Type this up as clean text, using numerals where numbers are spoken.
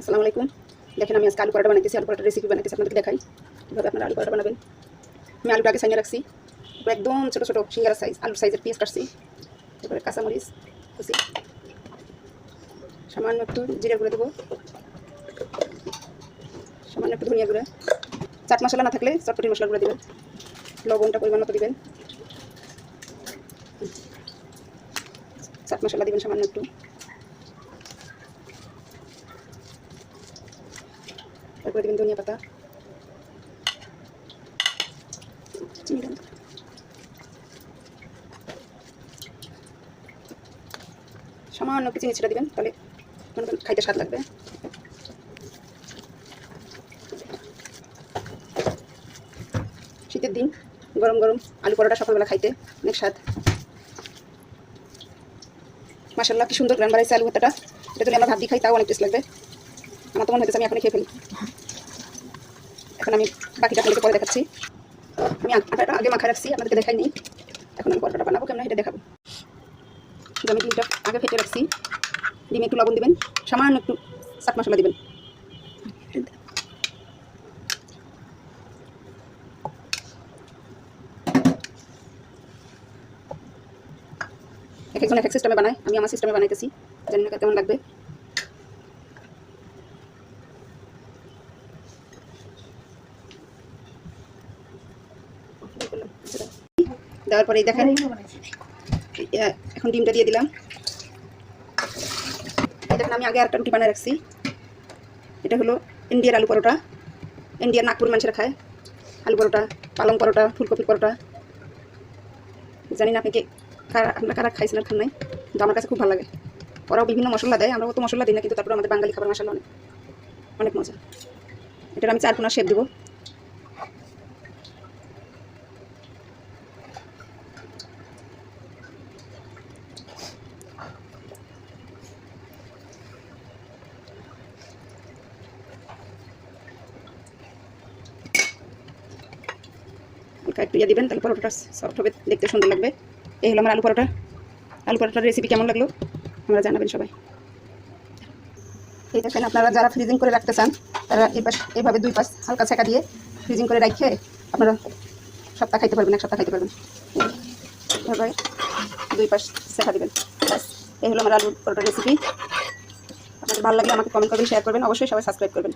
আসসালামু আলাইকুম। দেখেন আমি আজকে আলু পরোটা বানাইতেছি। আলু পরোটার রেসিপি বানাইতেছি, আপনাদেরকে দেখাই কীভাবে আপনারা আলু পরোটা বানাবেন। আমি আলুটা আগে সাইনে রাখছি, তারপর একদম ছোটো ছোটো সিঙ্গারা সাইজ আলুর সাইজের পিস কাটছি। তারপরে কাঁচামরিচ কুচি, সামান্য একটু জিরে গুঁড়ো দেবো, সামান্য একটু ধনিয়া গুঁড়ো, চাট মশলা না থাকলে চটপটির মশলা গুঁড়ো দেবেন, লবণটা পরিমাণ মতো দেবেন, চাট মশলা দেবেন সামান্য একটু, তারপরে দেবেন ধনিয়া পাতা, সামান্য একটু চিনি ছিটা দিবেন, তাহলে খাইতে স্বাদ লাগবে। শীতের দিন গরম গরম আলু পরোটা সকালবেলা খাইতে অনেক স্বাদ। মাশাআল্লাহ, কি সুন্দর গ্রান বাড়াইছে আলু ভর্তাটা। এটা যদি আমরা ভাত দিয়ে খাই তাও অনেক টেস্ট লাগবে। আমার তো মনে হচ্ছে আমি এখন খেয়ে ফেলি। এখন আমি বাকিটা আপনাদেরকে পরে দেখাচ্ছি। আমি আটাটা আগে মাখায় রাখছি, আপনাদেরকে দেখাই নিই। এখন আমি পরোটাটা বানাবো কেমন এটা দেখাবো। আমি ডিমটা আগে ফেটে রাখছি, ডিমে একটু লবণ দেবেন, সামান্য একটু চাট মশলা দেবেন, এক একজন এক এক সিস্টেমে বানায়, আমি আমার সিস্টেমে বানাইতেছি, জানি না কেমন লাগবে। দেওয়ার পরেই দেখেন এখন ডিমটা দিয়ে দিলাম। দেখেন আমি আগে আরেকটা রুটি বানিয়ে রাখছি, এটা হলো ইন্ডিয়ার আলু পরোটা। ইন্ডিয়ার নাগপুর মানুষেরা খায় আলু পরোটা, পালং পরোটা, ফুলকপির পরোটা। জানি না আপনাকে আপনারা কারা খাইছেন আর খান নাই, কিন্তু আমার কাছে খুব ভালো লাগে। ওরাও বিভিন্ন মশলা দেয়, আমরা অত মশলা দিই না, কিন্তু তারপরে আমাদের বাঙালি খাবার মশলা অনেক অনেক মজা। এটার আমি 4 কোনা শেপ দেবো। একটু ইয়ে দেবেন, তাহলে পরোটাটা সফট হবে, দেখতে সুন্দর লাগবে। এই হলো আমার আলু পরোটা। আলু পরোটার রেসিপি কেমন লাগলো আপনারা জানাবেন সবাই। এই দেখেন আপনারা যারা ফ্রিজিং করে রাখতে চান তারা এইভাবে 2 পাশ হালকা ছেঁকা দিয়ে ফ্রিজিং করে রাখে আপনারা সপ্তাহ খাইতে পারবেন, 1 সপ্তাহ খাইতে পারবেন। এভাবে 2 পাশ ছেঁকা দেবেন। এই হলো আমার আলু পরোটার রেসিপি। আপনাদের ভালো লাগলে আমাকে কমেন্ট করবেন, শেয়ার করবেন, অবশ্যই সবাই সাবস্ক্রাইব করবেন।